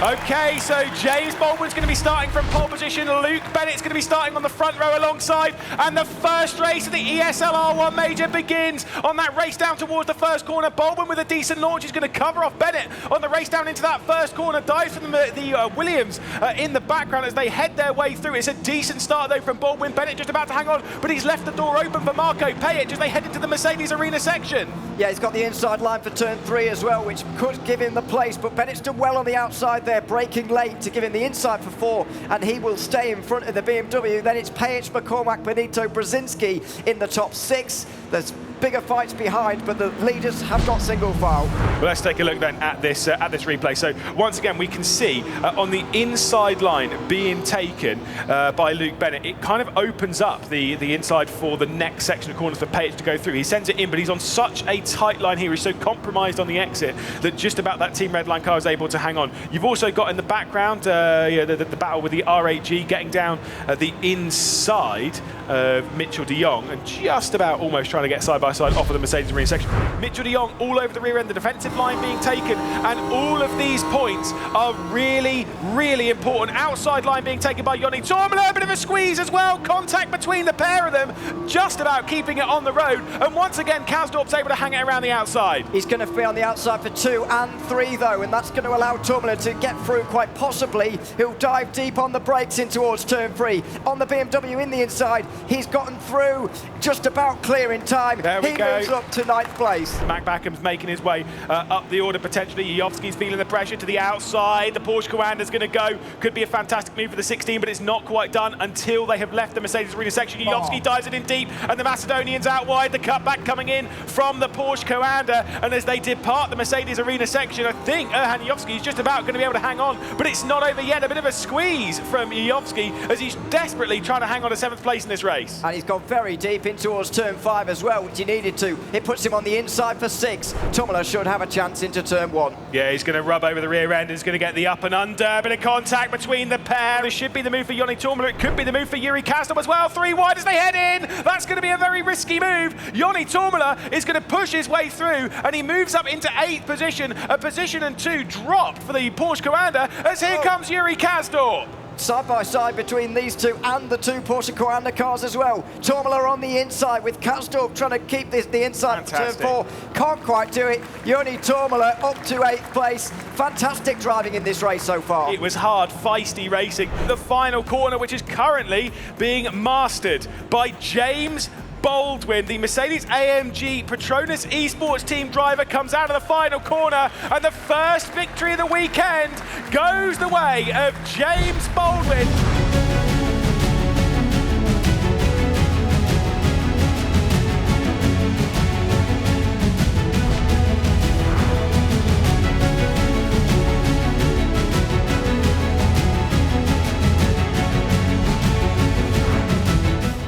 Okay, so James Baldwin's going to be starting from pole position. Luke Bennett's going to be starting on the front row alongside. And the first race of the ESL R1 Major begins on that race down towards the first corner. Baldwin with a decent launch is going to cover off Bennett on the race down into that first corner. Dives from the Williams in the background as they head their way through. It's a decent start though from Baldwin. Bennett just about to hang on, but he's left the door open for Marco Payet as they head into the Mercedes Arena section. Yeah, he's got the inside line for turn 3 as well, which could give him the place, but Bennett's done well on the outside there, braking late to give him the inside for 4, and he will stay in front of the BMW. Then it's Payet, McCormack, Benito, Brzezinski in the top 6. There's bigger fights behind, but the leaders have got single file. Well, let's take a look then at this replay. So once again, we can see on the inside line being taken by Luke Bennett, it kind of opens up the inside for the next section of corners for Payet to go through. He sends it in, but he's on such a tight line here. He's so compromised on the exit that just about that Team Redline car is able to hang on. You've also got in the background the battle with the R8G getting down the inside of Mitchell de Jong and just about almost trying to get side by side off of the Mercedes Arena section. Mitchell de Jong all over the rear end, the defensive line being taken, and all of these points are really, really important. Outside line being taken by Joni Toomela, a bit of a squeeze as well. Contact between the pair of them, just about keeping it on the road. And once again, Kasdorp's able to hang it around the outside. He's going to be on the outside for 2 and 3 though, and that's going to allow Toomela to get through quite possibly. He'll dive deep on the brakes in towards turn 3. On the BMW in the inside, he's gotten through just about clear in time. There we go. Moves up to 9th place. Mac Backham's making his way up the order potentially. Yovski's feeling the pressure to the outside. The Porsche Commander's going to go. Could be a fantastic move for the 16, but it's not quite done until they have left the Mercedes Arena section. Yovski dives it in deep, and the Macedonians out wide. The cutback coming in from the Porsche Commander, and as they depart the Mercedes Arena section, I think Erhan Yovski is just about going to be able to hang on, but it's not over yet. A bit of a squeeze from Yovski as he's desperately trying to hang on to 7th place in this race. And he's gone very deep in towards turn 5 as well, which he needed to. It puts him on the inside for 6. Toomela should have a chance into turn 1. Yeah, he's going to rub over the rear end. He's going to get the up and under. Bit of contact between the pair. It should be the move for Joni Toomela. It could be the move for Yuri Kasdorp as well. 3 wide as they head in. That's going to be a very risky move. Joni Toomela is going to push his way through, and he moves up into 8th position. A position and 2 drop for the Porsche Commander as here comes Yuri Kasdorp. Side by side between these 2 and the 2 Porsche Commander cars as well. Toomela on the inside with Kasdorp trying to keep the inside for turn 4. Can't quite do it. Joni Toomela up to 8th place. Fantastic driving in this race so far. It was hard, feisty racing. The final corner, which is currently being mastered by James Baldwin, the Mercedes-AMG Petronas Esports team driver, comes out of the final corner, and the first victory of the weekend goes the way of James Baldwin.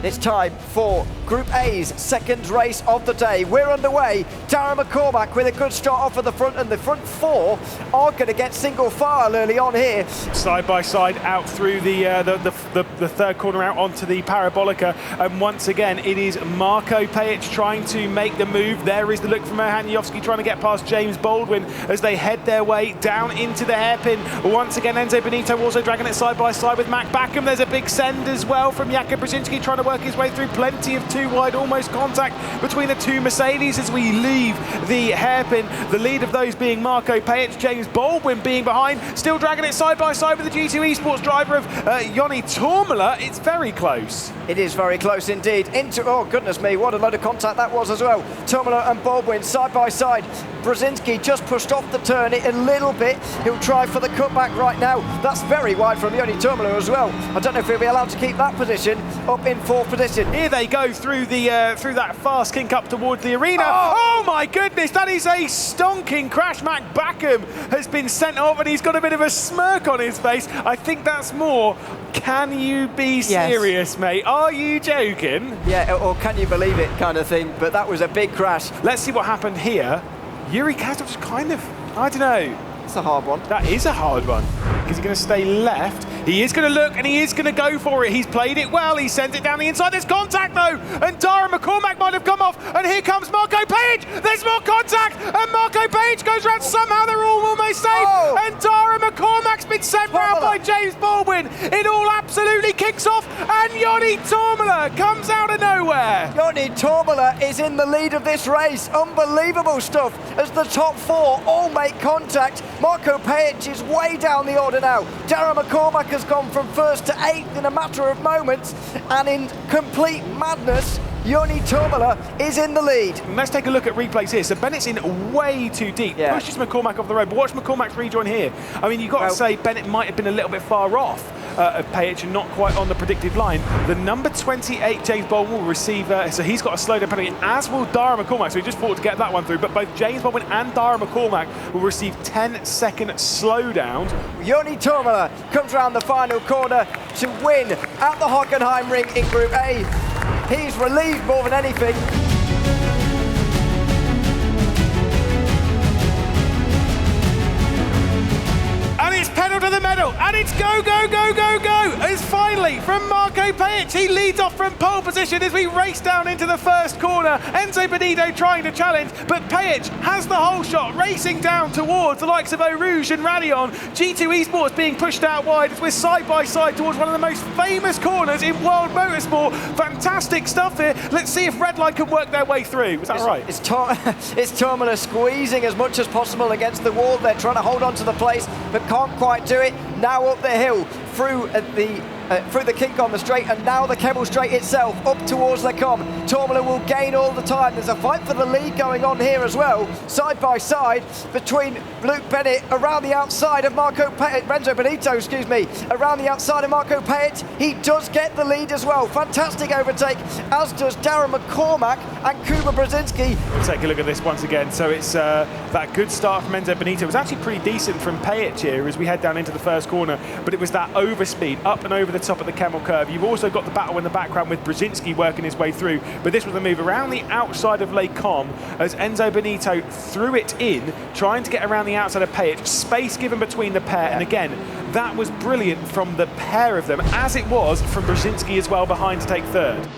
It's time for Group A's second race of the day. We're underway. Darren McCormack with a good start off at the front, and the front 4 are going to get single file early on here. Side by side out through the third corner out onto the Parabolica, and once again it is Marco Payet trying to make the move. There is the look from Erhan Yovski trying to get past James Baldwin as they head their way down into the hairpin. Once again Enzo Benito also dragging it side by side with Mac Backham. There's a big send as well from Jakub Brzezinski trying to work his way through. Plenty of 2 wide, almost contact between the 2 Mercedes as we leave the hairpin. The lead of those being Marco Payet, James Baldwin being behind, still dragging it side by side with the G2 Esports driver of Joni Toomela. It's very close. It is very close indeed. Oh goodness me, what a load of contact that was as well. Toomela and Baldwin side by side. Brzezinski just pushed off the turn a little bit. He'll try for the cutback right now. That's very wide from Joni Toomela as well. I don't know if he'll be allowed to keep that position up in 4th position. Here they go through that fast kink up towards the arena. Oh my goodness, that is a stonking crash. Mac Backham has been sent off, and he's got a bit of a smirk on his face. I think that's more, can you be serious, mate? Are you joking? Yeah, or can you believe it kind of thing, but that was a big crash. Let's see what happened here. Yuri Kasdorp just kind of, I don't know. It's a hard one. That is a hard one. Is he going to stay left? He is going to look, and he is going to go for it. He's played it well. He sends it down the inside. There's contact, though, and Darren McCormack might have come off, and here comes Marco Payet. There's more contact, and Marco Payet goes around. Somehow they're all almost safe, and Darren McCormack backspin sent round by James Baldwin. It all absolutely kicks off, and Joni Tormela comes out of nowhere. Joni Tormela is in the lead of this race. Unbelievable stuff as the top four all make contact. Marco Payet is way down the order now. Darren McCormack has gone from first to eighth in a matter of moments, and in complete madness, Joni Tormela is in the lead. And let's take a look at replays here. So Bennett's in way too deep, pushes McCormack off the road, but watch McCormack's rejoin here. I mean, you've got to say Bennett might have been a little bit far off of Payet and not quite on the predicted line. The number 28, James Baldwin, will receive, so he's got a slow down penalty, as will Darren McCormack, so he just fought to get that one through, but both James Baldwin and Darren McCormack will receive 10-second slowdowns. Joni Tormela comes around the final corner to win at the Hockenheim Ring in Group A. He's relieved more than anything. And it's pedal to the metal, and it's go, go, go, go, go. It's finally from Marco Payet. He leads off from pole position as we race down into the first corner. Enzo Benito trying to challenge, but Payet has the whole shot, racing down towards the likes of Eau Rouge and Radion. G2 Esports being pushed out wide as we're side by side towards one of the most famous corners in world motorsport. Fantastic stuff here. Let's see if Redline can work their way through. Is that right? It's Tormela squeezing as much as possible against the wall. They're trying to hold on to the place, but can't quite do it. Now up the hill through the kink on the straight, and now the Kemmel straight itself up towards Le Combe. Tormela will gain all the time. There's a fight for the lead going on here as well, side by side between Luke Bennett around the outside of Marco Payet, Renzo Benito, excuse me, around the outside of Marco Payet. He does get the lead as well. Fantastic overtake, as does Darren McCormack and Kuba Brzezinski. We'll take a look at this once again. So it's that good start from Enzo Benito. It was actually pretty decent from Payet here as we head down into the first corner, but it was that overspeed up and over the top of the Kemmel curve. You've also got the battle in the background with Brzezinski working his way through, but this was a move around the outside of Le Combe as Enzo Benito threw it in, trying to get around the outside of Payet. Space given between the pair, and again, that was brilliant from the pair of them, as it was from Brzezinski as well behind to take third.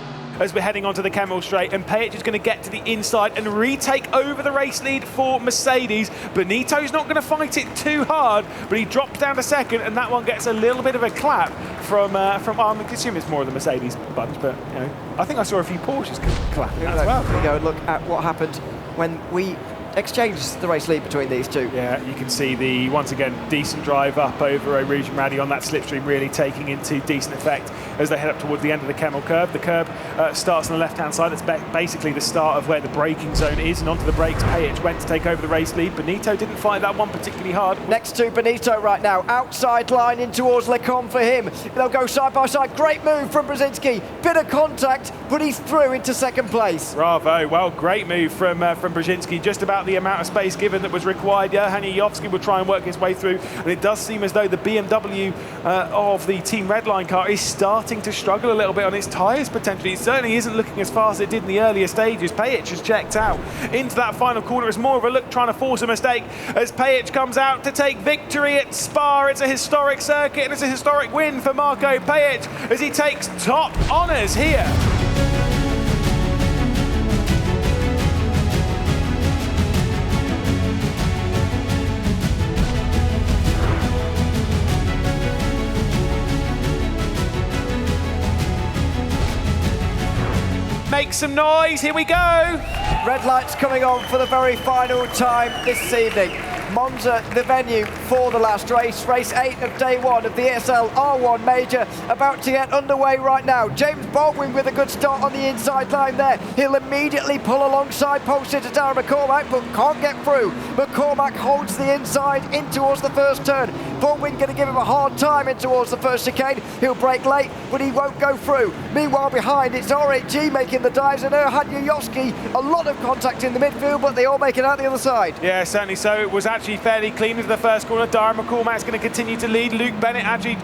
As we're heading onto the Kemmel straight, and Payet is going to get to the inside and retake over the race lead for Mercedes. Benito's not going to fight it too hard, but he drops down to second, and that one gets a little bit of a clap from I'm assuming it's more of the Mercedes bunch, but you know, I think I saw a few Porsches clapping as well. We go look at what happened when we exchanged the race lead between these two. Yeah, you can see the, once again, decent drive up over Eau Rouge and Radion, that slipstream really taking into decent effect as they head up towards the end of the Kemmel curve. The curve starts on the left-hand side. It's basically the start of where the braking zone is, and onto the brakes. Payet went to take over the race lead. Benito didn't fight that one particularly hard. Next to Benito right now, outside line in towards Le Combe for him. They'll go side by side. Great move from Brzezinski. Bit of contact, but he's through into second place. Bravo. Well, great move from Brzezinski. Just about the amount of space given that was required. Johan Jajowski will try and work his way through, and it does seem as though the BMW of the Team Redline car is starting to struggle a little bit on its tyres potentially. It certainly isn't looking as fast as it did in the earlier stages. Payet has checked out into that final corner. It's more of a look trying to force a mistake as Payet comes out to take victory at Spa. It's a historic circuit, and it's a historic win for Marco Payet as he takes top honours here. Make some noise, here we go. Red lights coming on for the very final time this evening. Monza, the venue for the last race. Race 8 of day 1 of the ESL R1 Major, about to get underway right now. James Baldwin with a good start on the inside line there. He'll immediately pull alongside posted to Darren McCormack, but can't get through. McCormack holds the inside in towards the first turn. Baldwin going to give him a hard time in towards the first chicane. He'll brake late, but he won't go through. Meanwhile, behind, it's RHG making the dives, and Erhan Jajowski, a lot of contact in the midfield, but they all make it out the other side. Yeah, certainly so. It was actually fairly clean into the first corner. Darren McCormack's going to continue to lead. Luke Bennett actually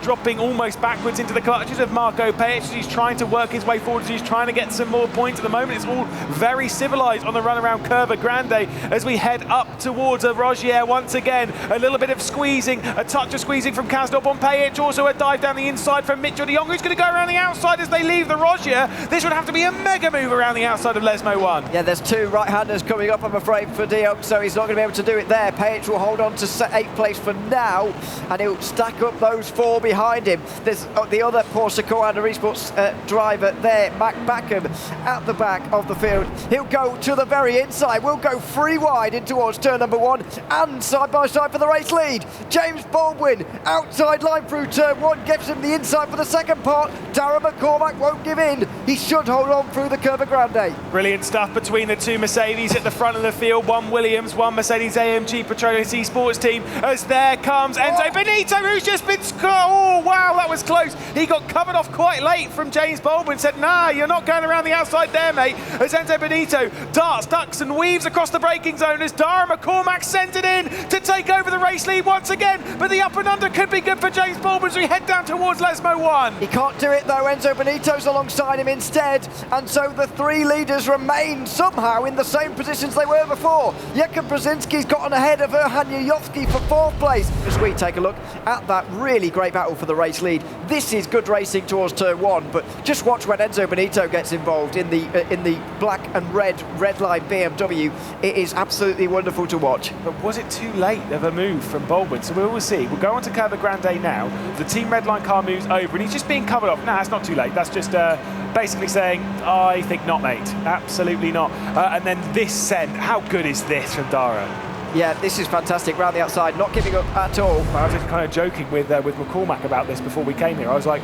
dropping almost backwards into the clutches of Marco Payet as he's trying to work his way forward, as he's trying to get some more points. At the moment, it's all very civilised on the run around Curva Grande as we head up towards a Rogier once again. A little bit of squeezing, a touch of squeezing from Kazdorp on Payet. Also a dive down the inside from Mitchell de Jong, who's going to go around the outside as they leave the Rogier. This would have to be a mega move around the outside of Lesmo 1. Yeah, there's two right-handers coming up, I'm afraid, for de Jong, so he's not going to be able to do it there. there. Payet will hold on to 8th place for now, and he'll stack up those 4 behind him. There's the other Porsche Coranda Esports driver there, Mac Backham, at the back of the field. He'll go to the very inside. We'll go 3 wide in towards turn number 1, and side by side for the race lead. James Baldwin, outside line through turn 1, gives him the inside for the second part. Darren McCormack won't give in. He should hold on through the Curva Grande. Brilliant stuff between the 2 Mercedes at the front of the field. 1 Williams, 1 Mercedes AMG Petronas Esports team. As there comes Enzo Benito, who's just been oh wow, that was close. He got covered off quite late from James Baldwin. Said, nah, you're not going around the outside there, mate. As Enzo Benito darts, ducks and weaves across the braking zone as Darren McCormack sends it in to take over the race lead once again. But the up and under could be good for James Baldwin as we head down towards Lesmo 1. He can't do it though. Enzo Benito's alongside him instead, and so the 3 leaders remain somehow in the same positions they were before. Jakub Brzezinski's gotten ahead of Erhan Yujovski for 4th place. As we take a look at that really great battle for the race lead, this is good racing towards turn 1, but just watch when Enzo Benito gets involved in the black and red line BMW. It is absolutely wonderful to watch. But was it too late of a move from Baldwin? So we will see. We'll go on to Curva Grande now. The team red line car moves over and he's just being covered off. Nah, it's not too late. That's just basically saying, I think not, mate. Absolutely not. And then this send. How good is this from Dara? Yeah, this is fantastic. Round the outside, not giving up at all. I was just kind of joking with McCormack about this before we came here. I was like,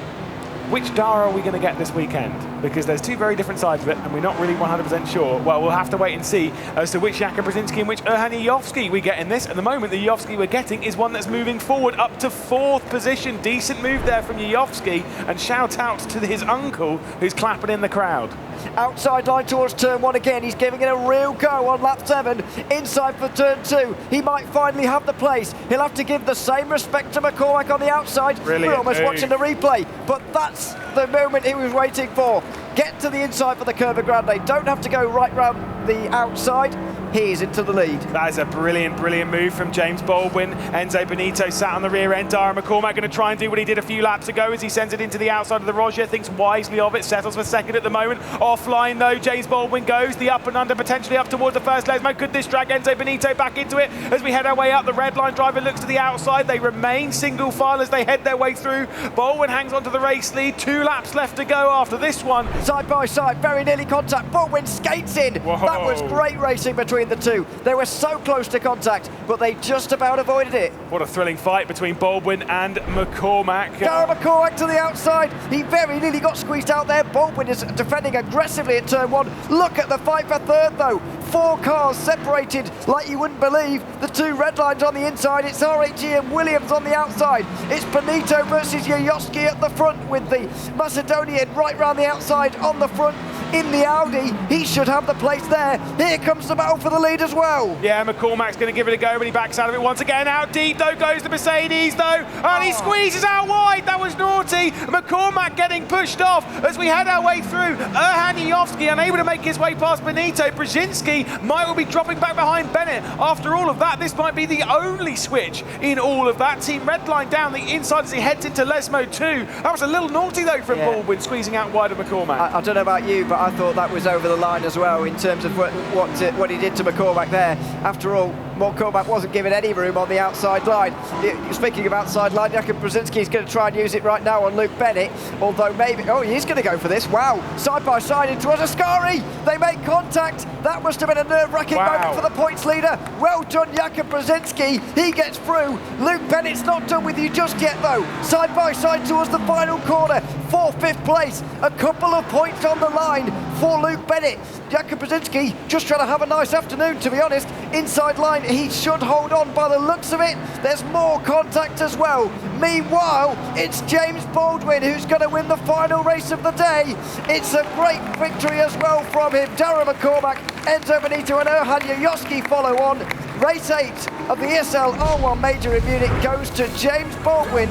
which Dara are we going to get this weekend? Because there's 2 very different sides of it, and we're not really 100% sure. Well, we'll have to wait and see as to which Jakub Brzezinski and which Erhan Yujovski we get in this. At the moment, the Yujovski we're getting is one that's moving forward up to 4th position. Decent move there from Yujovski, and shout out to his uncle who's clapping in the crowd. Outside line towards turn 1 again. He's giving it a real go on lap 7. Inside for turn 2. He might finally have the place. He'll have to give the same respect to McCormack on the outside. Brilliant We're almost move. watching the replay, but that's the moment he was waiting for. Get to the inside for the Curva Grande. Don't have to go right round the outside. He's into the lead. That is a brilliant, brilliant move from James Baldwin. Enzo Benito sat on the rear end. Darren McCormack going to try and do what he did a few laps ago as he sends it into the outside of the Roger. Thinks wisely of it, settles for second at the moment. Offline though, James Baldwin goes. The up and under potentially up towards the first Lesmo. Could this drag Enzo Benito back into it? As we head our way up, the red line driver looks to the outside. They remain single file as they head their way through. Baldwin hangs onto the race lead. 2 laps left to go after this one. Side by side, very nearly contact. Baldwin skates in. Whoa. That was great racing between the 2. They were so close to contact, but they just about avoided it. What a thrilling fight between Baldwin and McCormack. Darren McCormack to the outside. He very nearly got squeezed out there. Baldwin is defending aggressively at turn 1. Look at the fight for third though. 4 cars separated like you wouldn't believe. The 2 red lines on the inside. It's RHE and Williams on the outside. It's Benito versus Yujovski at the front with the Macedonian right round the outside on the front. In the Audi, he should have the place there. Here comes the battle for the lead as well. Yeah, McCormack's going to give it a go, but he backs out of it once again. Out deep, though, goes the Mercedes, though. And he squeezes out wide. That was naughty. McCormack getting pushed off as we head our way through. Erhan Yujovski unable to make his way past Benito. Brzezinski might well be dropping back behind Bennett. After all of that, this might be the only switch in all of that. Team red line down the inside as he heads into Lesmo 2. That was a little naughty, though, from Baldwin, squeezing out wide of McCormack. I don't know about you, but I thought that was over the line as well in terms of what he did to McCormack there. After all, McCormack wasn't given any room on the outside line. Speaking of outside line, Jakub Brzezinski is going to try and use it right now on Luke Bennett, although maybe, oh, he's going to go for this. Wow, side by side into Ascari. They make contact. That must have been a nerve-wracking moment for the points leader. Well done, Jakub Brzezinski. He gets through. Luke Bennett's not done with you just yet, though. Side by side towards the final corner. 4th, 5th place. A couple of points on the line for Luke Bennett. Jakub Brzezinski just trying to have a nice afternoon, to be honest. Inside line, he should hold on by the looks of it. There's more contact as well. Meanwhile, it's James Baldwin who's going to win the final race of the day. It's a great victory as well from him. Darren McCormack, Enzo Benito and Erhan Yujovski follow on. Race 8 of the ESL R1 Major in Munich goes to James Baldwin.